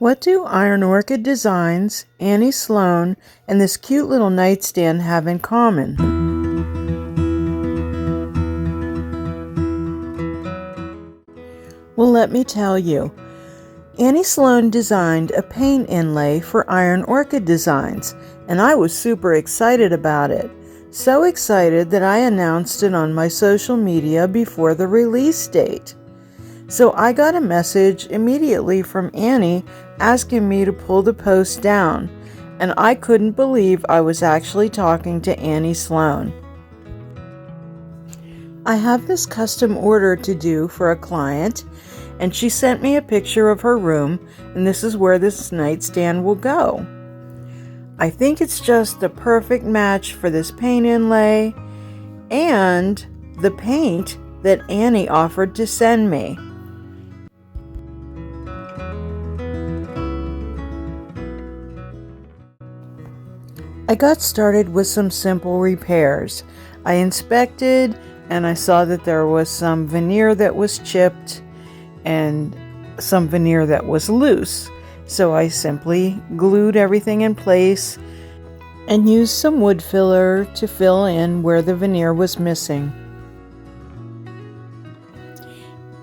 What do Iron Orchid Designs, Annie Sloan, and this cute little nightstand have in common? Well, let me tell you. Annie Sloan designed a paint inlay for Iron Orchid Designs, and I was super excited about it. So excited that I announced it on my social media before the release date. So I got a message immediately from Annie asking me to pull the post down, and I couldn't believe I was actually talking to Annie Sloan. I have this custom order to do for a client, and she sent me a picture of her room, and this is where this nightstand will go. I think it's just the perfect match for this paint inlay and the paint that Annie offered to send me. I got started with some simple repairs. I inspected and I saw that there was some veneer that was chipped and some veneer that was loose. So I simply glued everything in place and used some wood filler to fill in where the veneer was missing.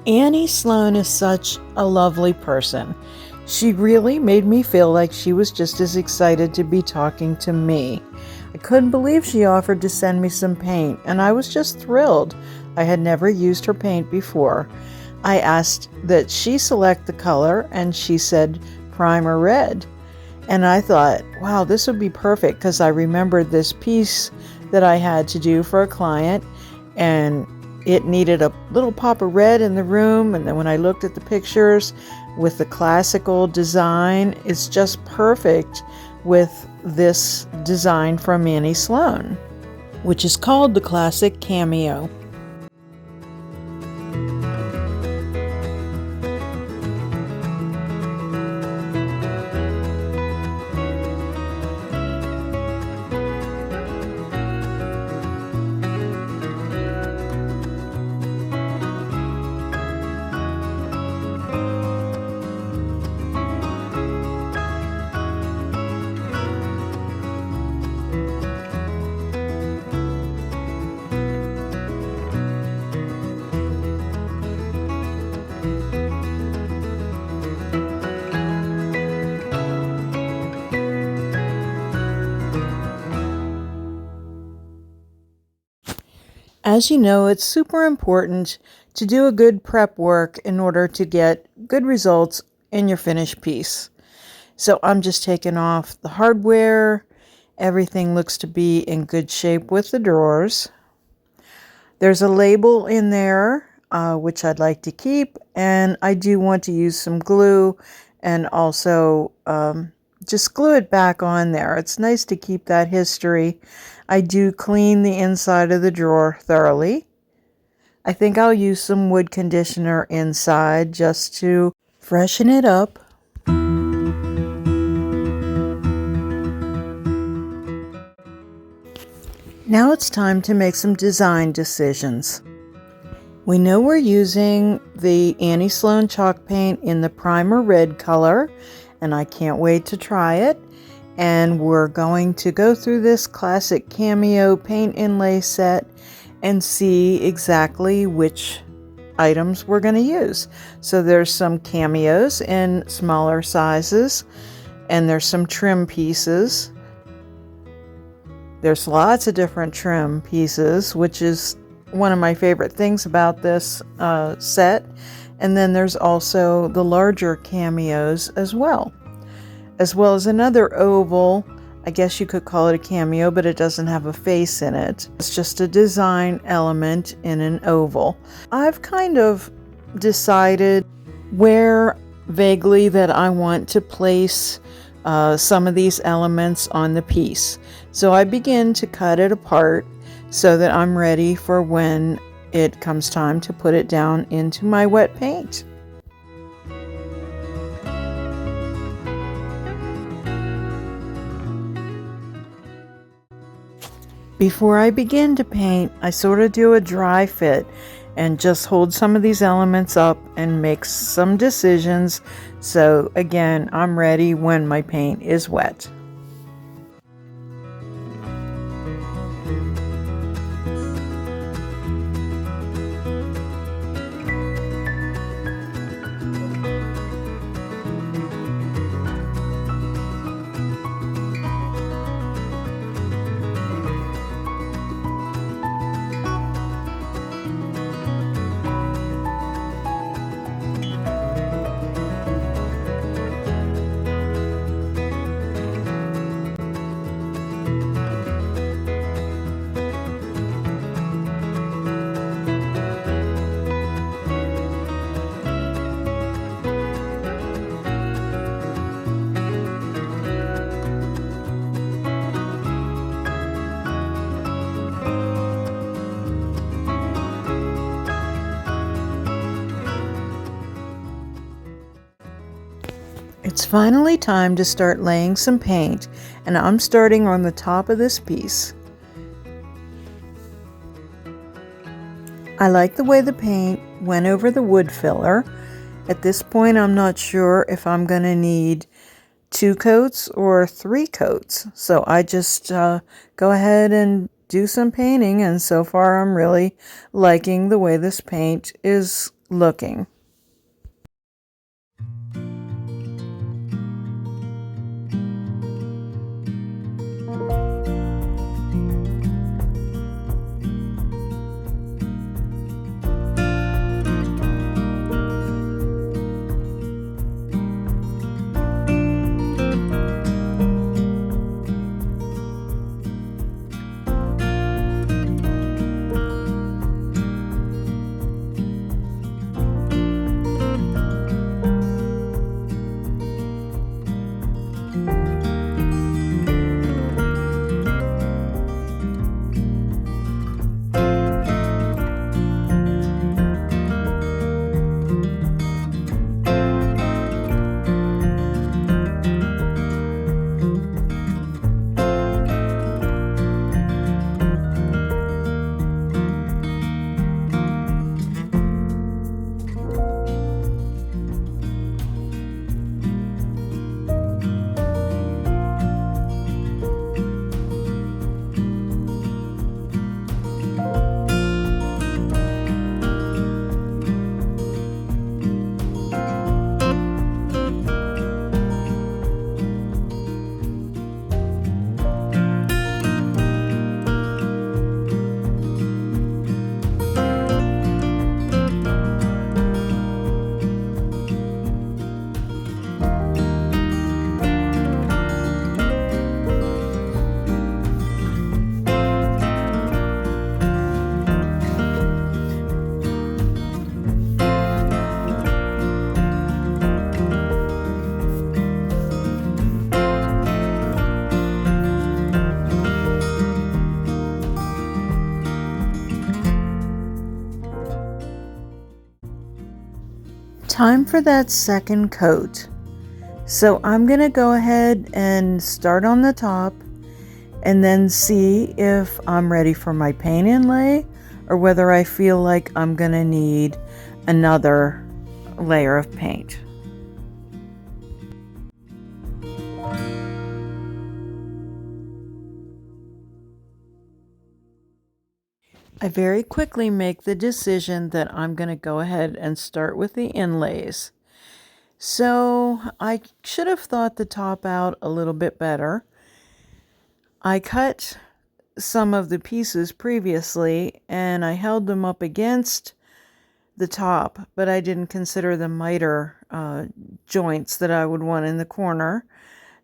Annie Sloan is such a lovely person. She really made me feel like she was just as excited to be talking to me. I couldn't believe she offered to send me some paint, and I was just thrilled. I had never used her paint before. I asked that she select the color, and she said primer red. And I thought, wow, this would be perfect, because I remembered this piece that I had to do for a client, and it needed a little pop of red in the room. And then when I looked at the pictures with the classical design, it's just perfect with this design from Annie Sloan, which is called the Classic Cameo. As you know, it's super important to do a good prep work in order to get good results in your finished piece. So I'm just taking off the hardware. Everything looks to be in good shape with the drawers. There's a label in there, which I'd like to keep, and I do want to use some glue and also just glue it back on there. It's nice to keep that history. I do clean the inside of the drawer thoroughly. I think I'll use some wood conditioner inside just to freshen it up. Now it's time to make some design decisions. We know we're using the Annie Sloan chalk paint in the primer red color, and I can't wait to try it. And we're going to go through this classic cameo paint inlay set and see exactly which items we're going to use. So there's some cameos in smaller sizes, and there's some trim pieces. There's lots of different trim pieces, which is one of my favorite things about this set. And then there's also the larger cameos as well as another oval. I guess you could call it a cameo, but it doesn't have a face in it. It's just a design element in an oval. I've kind of decided where vaguely that I want to place some of these elements on the piece. So I begin to cut it apart so that I'm ready for when it comes time to put it down into my wet paint. Before I begin to paint, I sort of do a dry fit, and just hold some of these elements up and make some decisions. So again, I'm ready when my paint is wet. It's finally time to start laying some paint, and I'm starting on the top of this piece. I like the way the paint went over the wood filler. At this point, I'm not sure if I'm going to need 2 coats or 3 coats. So I just go ahead and do some painting, and so far I'm really liking the way this paint is looking. Time for that second coat. So I'm going to go ahead and start on the top and then see if I'm ready for my paint inlay or whether I feel like I'm going to need another layer of paint. I very quickly make the decision that I'm going to go ahead and start with the inlays. So I should have thought the top out a little bit better. I cut some of the pieces previously and I held them up against the top, but I didn't consider the miter joints that I would want in the corner.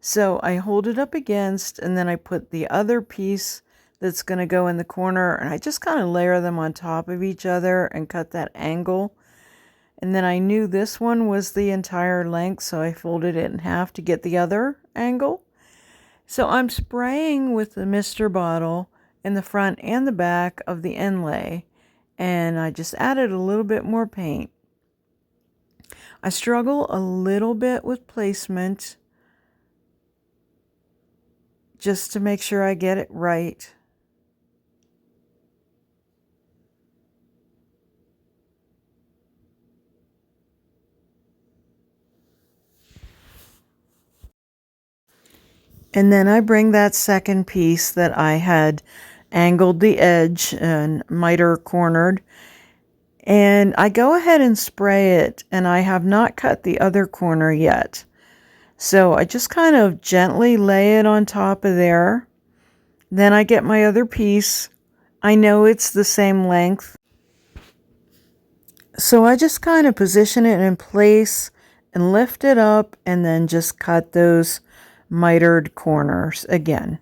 So I hold it up against, and then I put the other piece that's going to go in the corner, and I just kind of layer them on top of each other and cut that angle. And then I knew this one was the entire length, so I folded it in half to get the other angle. So I'm spraying with the mister bottle in the front and the back of the inlay, and I just added a little bit more paint. I struggle a little bit with placement just to make sure I get it right. And then I bring that second piece that I had angled the edge and miter cornered, and I go ahead and spray it, and I have not cut the other corner yet. So I just kind of gently lay it on top of there. Then I get my other piece. I know it's the same length. So I just kind of position it in place and lift it up and then just cut those mitered corners again.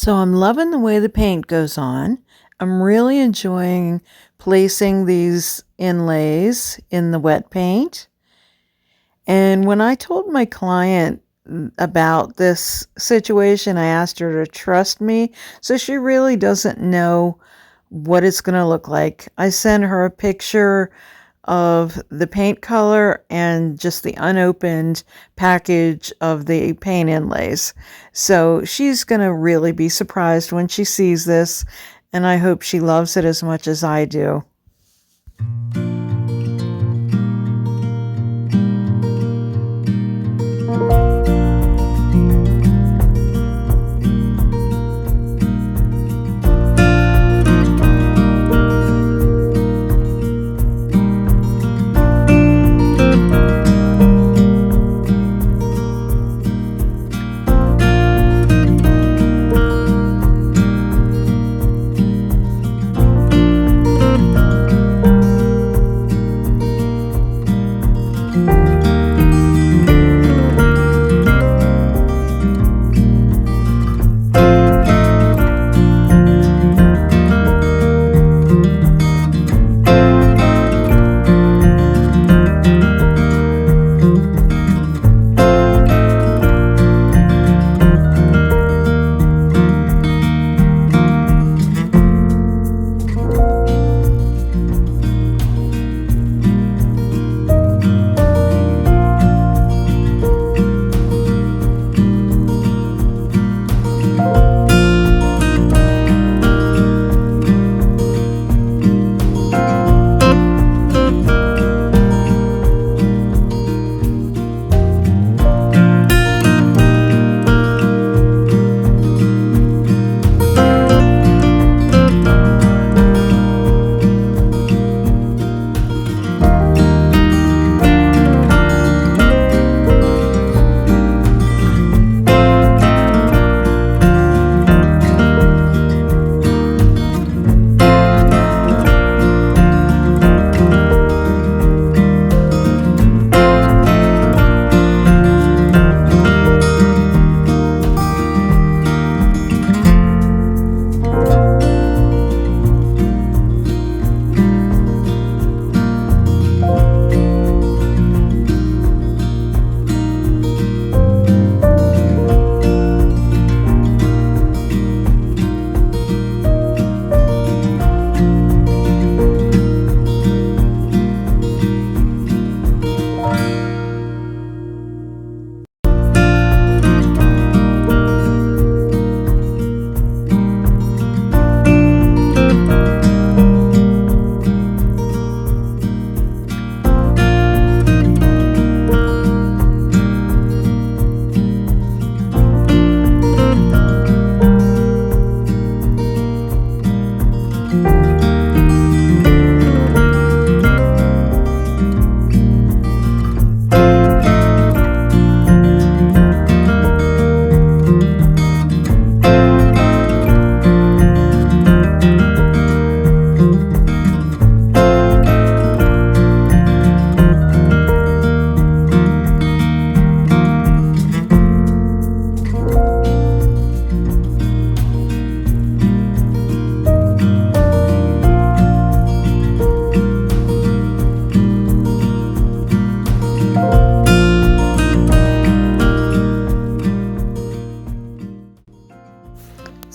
So I'm loving the way the paint goes on. I'm really enjoying placing these inlays in the wet paint. And when I told my client about this situation, I asked her to trust me. So she really doesn't know what it's going to look like. I sent her a picture of the paint color and just the unopened package of the paint inlays. So she's going to really be surprised when she sees this, and I hope she loves it as much as I do.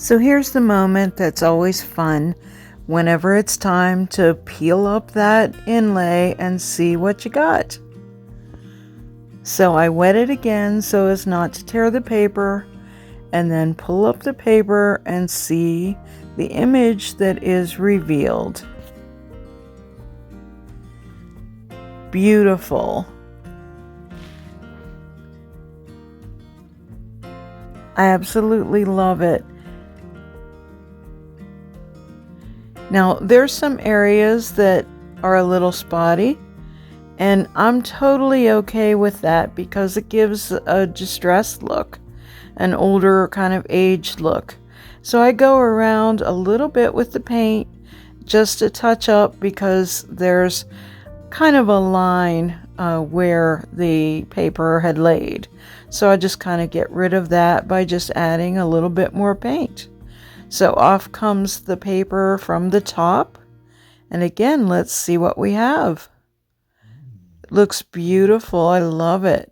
So here's the moment that's always fun whenever it's time to peel up that inlay and see what you got. So I wet it again so as not to tear the paper, and then pull up the paper and see the image that is revealed. Beautiful. I absolutely love it. Now, there's some areas that are a little spotty, and I'm totally okay with that because it gives a distressed look, an older kind of aged look. So I go around a little bit with the paint just to touch up because there's kind of a line where the paper had laid. So I just kind of get rid of that by just adding a little bit more paint. So off comes the paper from the top. And again, let's see what we have. It looks beautiful. I love it.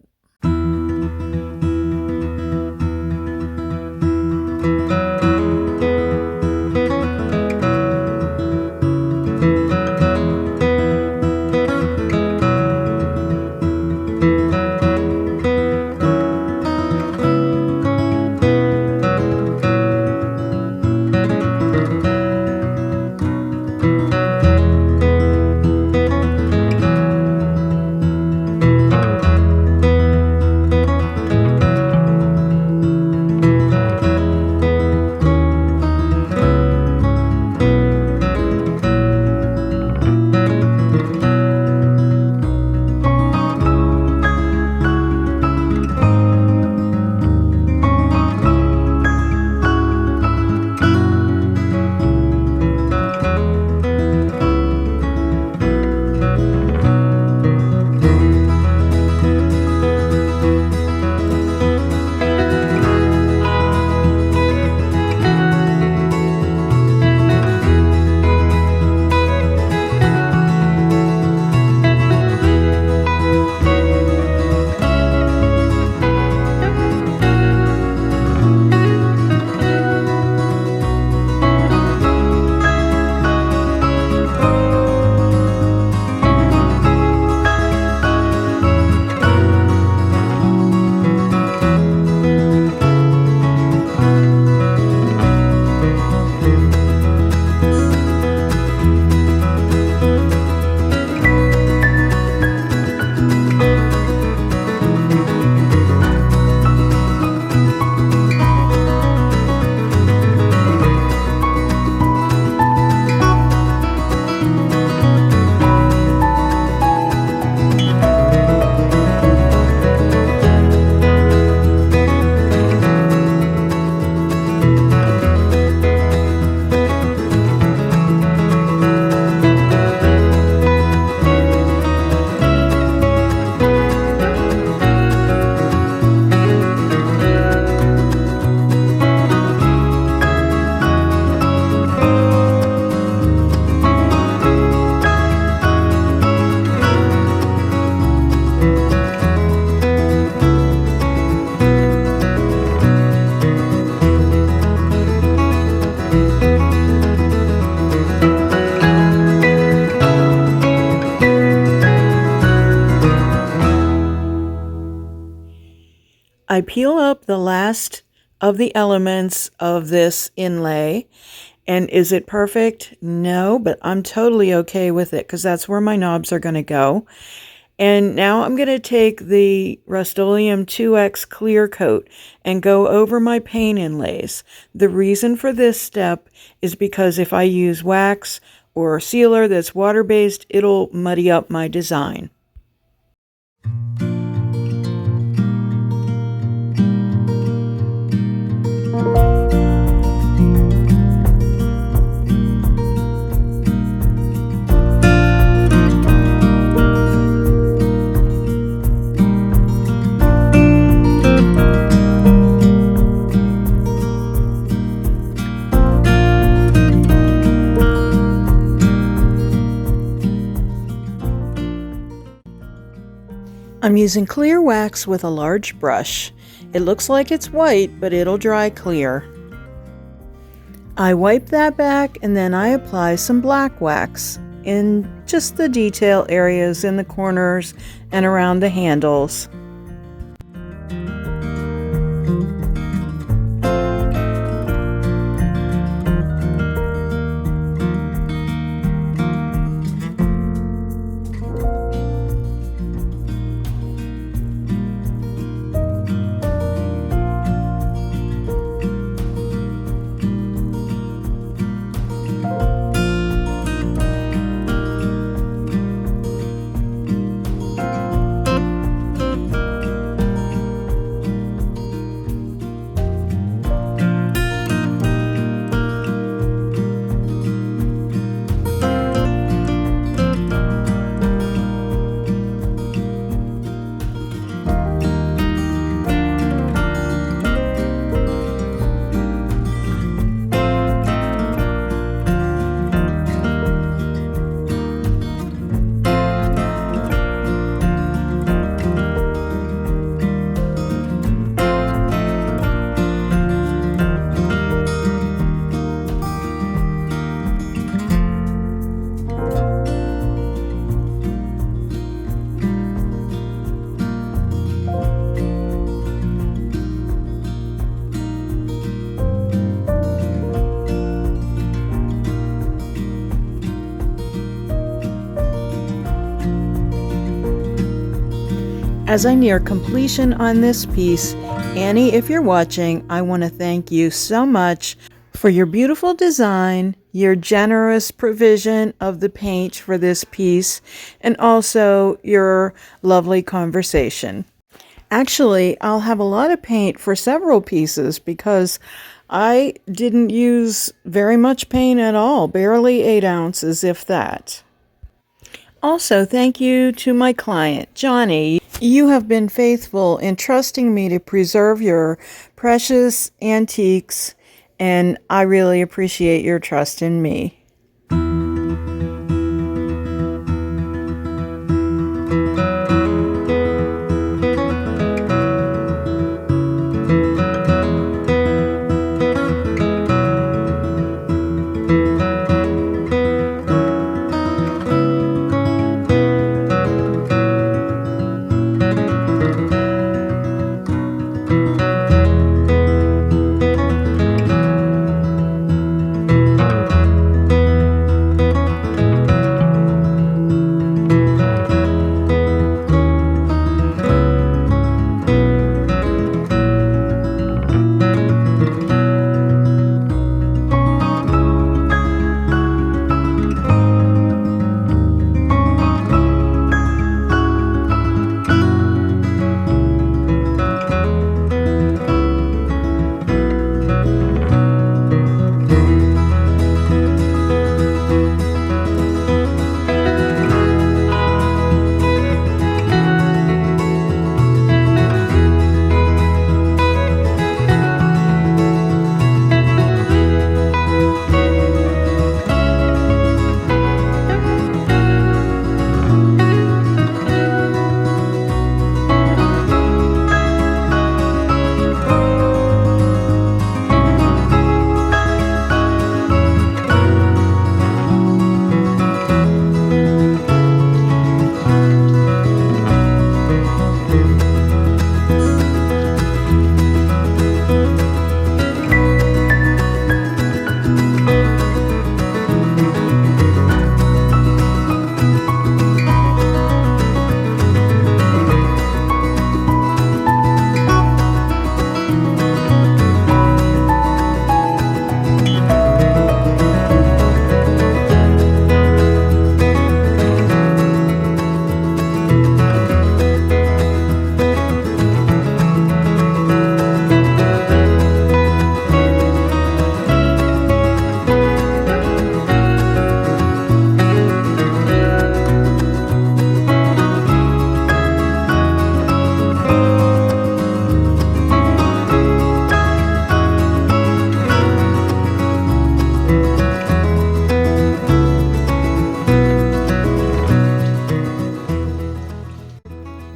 I peel up the last of the elements of this inlay. And is it perfect? No, but I'm totally okay with it because that's where my knobs are going to go. And now I'm going to take the Rust-Oleum 2X clear coat and go over my paint inlays. The reason for this step is because if I use wax or sealer that's water-based, it'll muddy up my design. I'm using clear wax with a large brush. It looks like it's white, but it'll dry clear. I wipe that back and then I apply some black wax in just the detail areas in the corners and around the handles. As I near completion on this piece, Annie, if you're watching, I want to thank you so much for your beautiful design, your generous provision of the paint for this piece, and also your lovely conversation. Actually, I'll have a lot of paint for several pieces because I didn't use very much paint at all, barely 8 ounces, if that. Also, thank you to my client, Johnny. You have been faithful in trusting me to preserve your precious antiques, and I really appreciate your trust in me.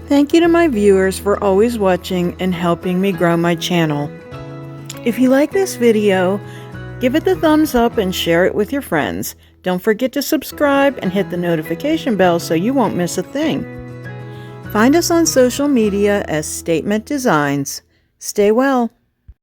Thank you to my viewers for always watching and helping me grow my channel. If you like this video, Give it the thumbs up and share it with your friends. Don't forget to subscribe and hit the notification bell so you won't miss a thing. Find us on social media as Statement Designs. Stay well.